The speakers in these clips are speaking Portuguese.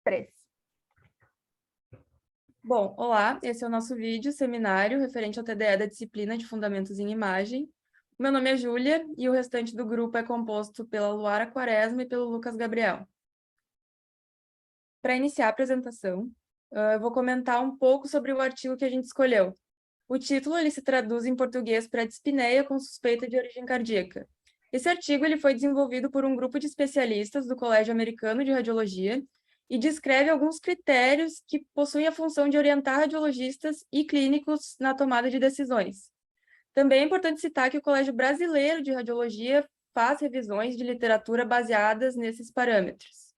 3. Bom, olá, esse é o nosso vídeo seminário referente ao TDE da disciplina de Fundamentos em Imagem. Meu nome é Júlia e o restante do grupo é composto pela Luara Quaresma e pelo Lucas Gabriel. Para iniciar a apresentação, eu vou comentar um pouco sobre o artigo que a gente escolheu. O título ele se traduz em português para dispneia com suspeita de origem cardíaca. Esse artigo ele foi desenvolvido por um grupo de especialistas do Colégio Americano de Radiologia e descreve alguns critérios que possuem a função de orientar radiologistas e clínicos na tomada de decisões. Também é importante citar que o Colégio Brasileiro de Radiologia faz revisões de literatura baseadas nesses parâmetros.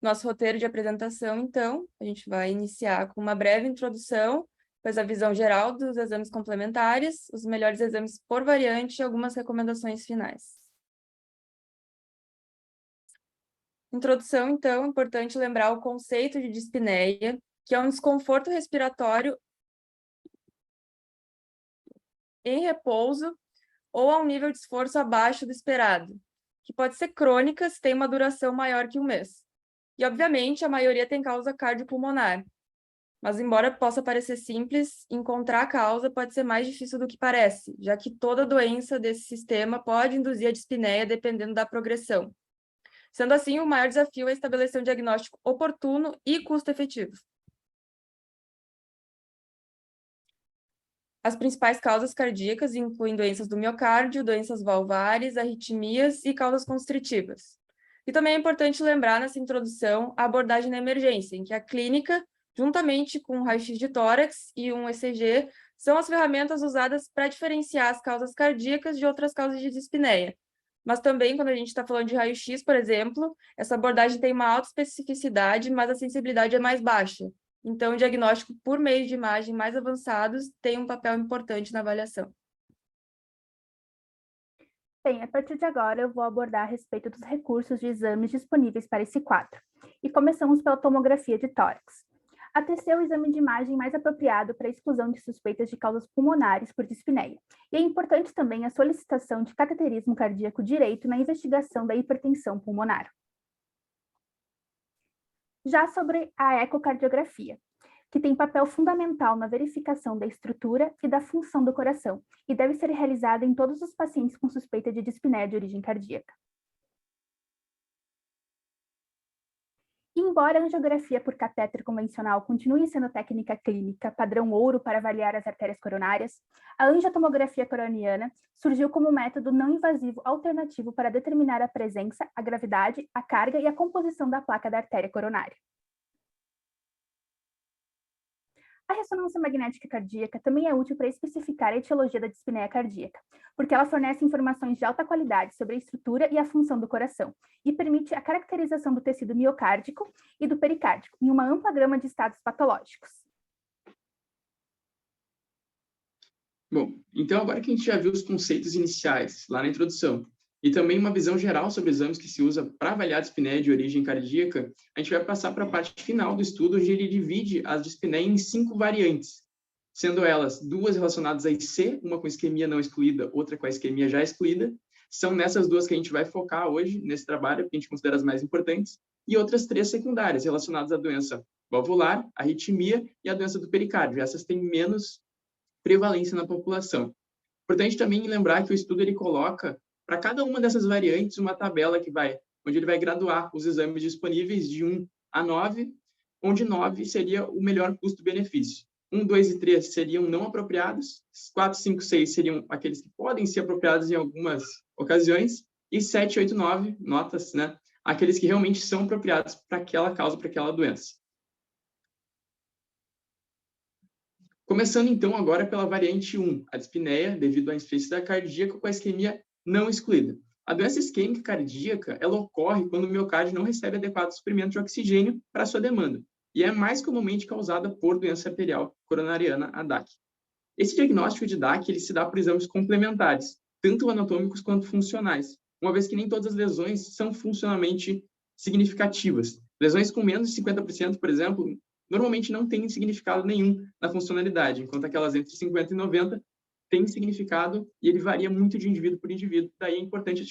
Nosso roteiro de apresentação, então, a gente vai iniciar com uma breve introdução, depois a visão geral dos exames complementares, os melhores exames por variante e algumas recomendações finais. Introdução, então, é importante lembrar o conceito de dispneia, que é um desconforto respiratório em repouso ou a um nível de esforço abaixo do esperado, que pode ser crônica se tem uma duração maior que um mês. E, obviamente, a maioria tem causa cardiopulmonar. Mas, embora possa parecer simples, encontrar a causa pode ser mais difícil do que parece, já que toda doença desse sistema pode induzir a dispneia dependendo da progressão. Sendo assim, o maior desafio é estabelecer um diagnóstico oportuno e custo-efetivo. As principais causas cardíacas incluem doenças do miocárdio, doenças valvares, arritmias e causas constritivas. E também é importante lembrar nessa introdução a abordagem na emergência, em que a clínica, juntamente com um raio-x de tórax e um ECG, são as ferramentas usadas para diferenciar as causas cardíacas de outras causas de dispneia. Mas também, quando a gente está falando de raio-x, por exemplo, essa abordagem tem uma alta especificidade, mas a sensibilidade é mais baixa. Então, o diagnóstico por meio de imagem mais avançados tem um papel importante na avaliação. Bem, a partir de agora eu vou abordar a respeito dos recursos de exames disponíveis para esse quadro. E começamos pela tomografia de tórax. A TC é o exame de imagem mais apropriado para a exclusão de suspeitas de causas pulmonares por dispneia. E é importante também a solicitação de cateterismo cardíaco direito na investigação da hipertensão pulmonar. Já sobre a ecocardiografia, que tem papel fundamental na verificação da estrutura e da função do coração, e deve ser realizada em todos os pacientes com suspeita de dispneia de origem cardíaca. Embora a angiografia por catéter convencional continue sendo técnica clínica padrão ouro para avaliar as artérias coronárias, a angiotomografia coroniana surgiu como método não invasivo alternativo para determinar a presença, a gravidade, a carga e a composição da placa da artéria coronária. A ressonância magnética cardíaca também é útil para especificar a etiologia da dispneia cardíaca, porque ela fornece informações de alta qualidade sobre a estrutura e a função do coração, e permite a caracterização do tecido miocárdico e do pericárdico, em uma ampla gama de estados patológicos. Bom, então agora que a gente já viu os conceitos iniciais lá na introdução, e também uma visão geral sobre exames que se usa para avaliar a dispneia de origem cardíaca, a gente vai passar para a parte final do estudo, onde ele divide as dispneia em 5 variantes, sendo elas 2 relacionadas a IC, uma com isquemia não excluída, outra com a isquemia já excluída. São nessas 2 que a gente vai focar hoje, nesse trabalho, que a gente considera as mais importantes, e outras 3 secundárias, relacionadas à doença valvular, arritmia e à doença do pericárdio. Essas têm menos prevalência na população. Importante também lembrar que o estudo ele coloca para cada uma dessas variantes uma tabela onde ele vai graduar os exames disponíveis de 1 a 9, onde 9 seria o melhor custo-benefício. 1, 2 e 3 seriam não apropriados, 4, 5, 6 seriam aqueles que podem ser apropriados em algumas ocasiões, e 7, 8, 9, notas, né, aqueles que realmente são apropriados para aquela causa, para aquela doença. Começando, então, agora pela variante 1, a dispneia, devido à insuficiência cardíaca com a isquemia não excluída. A doença isquêmica cardíaca, ela ocorre quando o miocárdio não recebe adequado suprimento de oxigênio para sua demanda, e é mais comumente causada por doença arterial coronariana, a DAC. Esse diagnóstico de DAC ele se dá por exames complementares, tanto anatômicos quanto funcionais, uma vez que nem todas as lesões são funcionalmente significativas. Lesões com menos de 50%, por exemplo, normalmente não têm significado nenhum na funcionalidade, enquanto aquelas entre 50% e 90% têm significado e ele varia muito de indivíduo por indivíduo. Daí é importante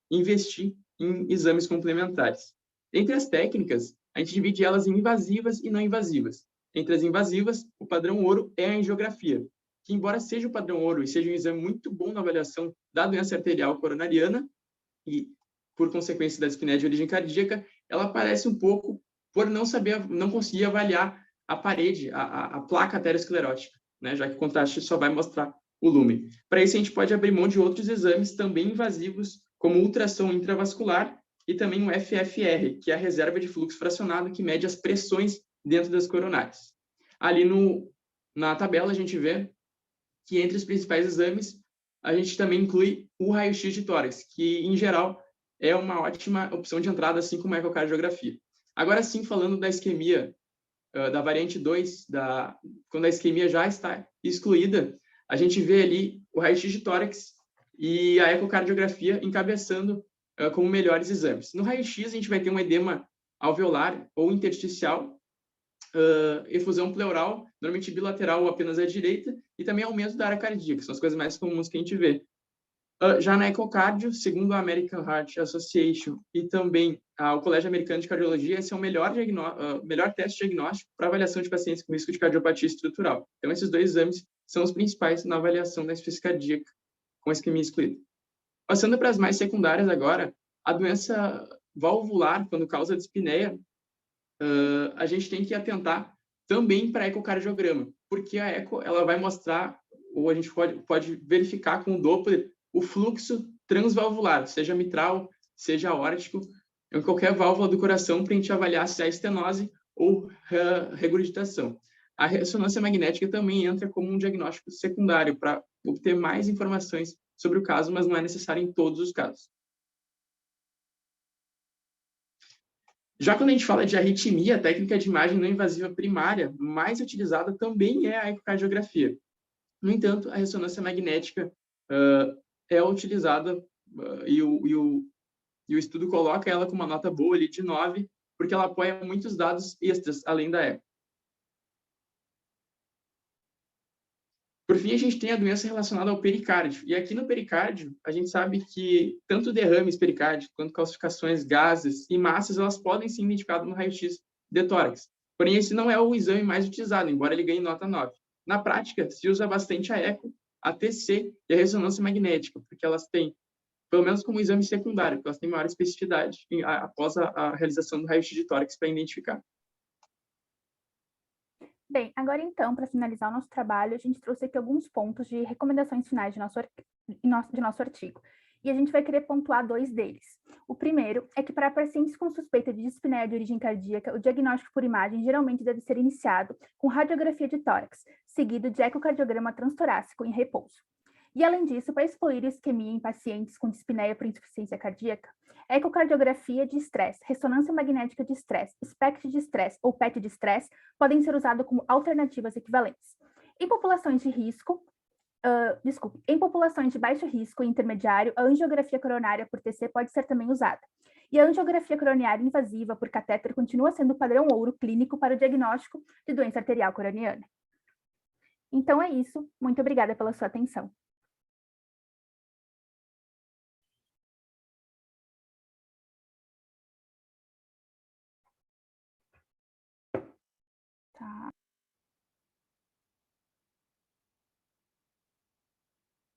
investir em exames complementares. Entre as técnicas, a gente divide elas em invasivas e não invasivas. Entre as invasivas, o padrão ouro é a angiografia, que embora seja o padrão ouro e seja um exame muito bom na avaliação da doença arterial coronariana, e por consequência da dispneia de origem cardíaca, ela aparece um pouco por não conseguir avaliar a parede, a placa aterosclerótica, né? Já que o contraste só vai mostrar o lumen. Para isso, a gente pode abrir mão de outros exames também invasivos, como ultrassom intravascular e também o FFR, que é a reserva de fluxo fracionado, que mede as pressões dentro das coronárias. Ali na tabela, a gente vê que entre os principais exames, a gente também inclui o raio-x de tórax, que, em geral, é uma ótima opção de entrada, assim como a ecocardiografia. Agora sim, falando da isquemia, da variante 2, quando a isquemia já está excluída, a gente vê ali o raio-x de tórax e a ecocardiografia encabeçando como melhores exames. No raio-x, a gente vai ter um edema alveolar ou intersticial, efusão pleural, normalmente bilateral ou apenas à direita, e também aumento da área cardíaca, são as coisas mais comuns que a gente vê. Já na ecocardio, segundo a American Heart Association e também o Colégio Americano de Cardiologia, esse é o melhor teste diagnóstico para avaliação de pacientes com risco de cardiopatia estrutural. Então, esses dois exames são os principais na avaliação da insuficiência cardíaca com a isquemia excluída. Passando para as mais secundárias agora, a doença valvular, quando causa dispneia, a gente tem que atentar também para ecocardiograma, porque a eco ela vai mostrar, ou a gente pode verificar com o Doppler, o fluxo transvalvular, seja mitral, seja aórtico, em qualquer válvula do coração, para a gente avaliar se há estenose ou regurgitação. A ressonância magnética também entra como um diagnóstico secundário para obter mais informações sobre o caso, mas não é necessário em todos os casos. Já quando a gente fala de arritmia, a técnica de imagem não invasiva primária mais utilizada também é a ecocardiografia. No entanto, a ressonância magnética é utilizada e o estudo coloca ela com uma nota boa ali de 9, porque ela apoia muitos dados extras além da eco. Por fim, a gente tem a doença relacionada ao pericárdio. E aqui no pericárdio, a gente sabe que tanto derrames pericárdicos quanto calcificações, gases e massas, elas podem ser identificadas no raio-x de tórax. Porém, esse não é o exame mais utilizado, embora ele ganhe nota 9. Na prática, se usa bastante a eco, a TC e a ressonância magnética, porque elas têm, pelo menos como exame secundário, porque elas têm maior especificidade após a realização do raio-x de tórax para identificar. Bem, agora então, para finalizar o nosso trabalho, a gente trouxe aqui alguns pontos de recomendações finais de nosso artigo. E a gente vai querer pontuar 2 deles. O primeiro é que para pacientes com suspeita de dispneia de origem cardíaca, o diagnóstico por imagem geralmente deve ser iniciado com radiografia de tórax, seguido de ecocardiograma transtorácico em repouso. E, além disso, para excluir isquemia em pacientes com dispneia por insuficiência cardíaca, ecocardiografia de estresse, ressonância magnética de estresse, SPECT de estresse ou PET de estresse podem ser usados como alternativas equivalentes. Em populações de risco, em populações de baixo risco e intermediário, a angiografia coronária por TC pode ser também usada. E a angiografia coronária invasiva por catéter continua sendo o padrão ouro clínico para o diagnóstico de doença arterial coroniana. Então é isso. Muito obrigada pela sua atenção. Tá.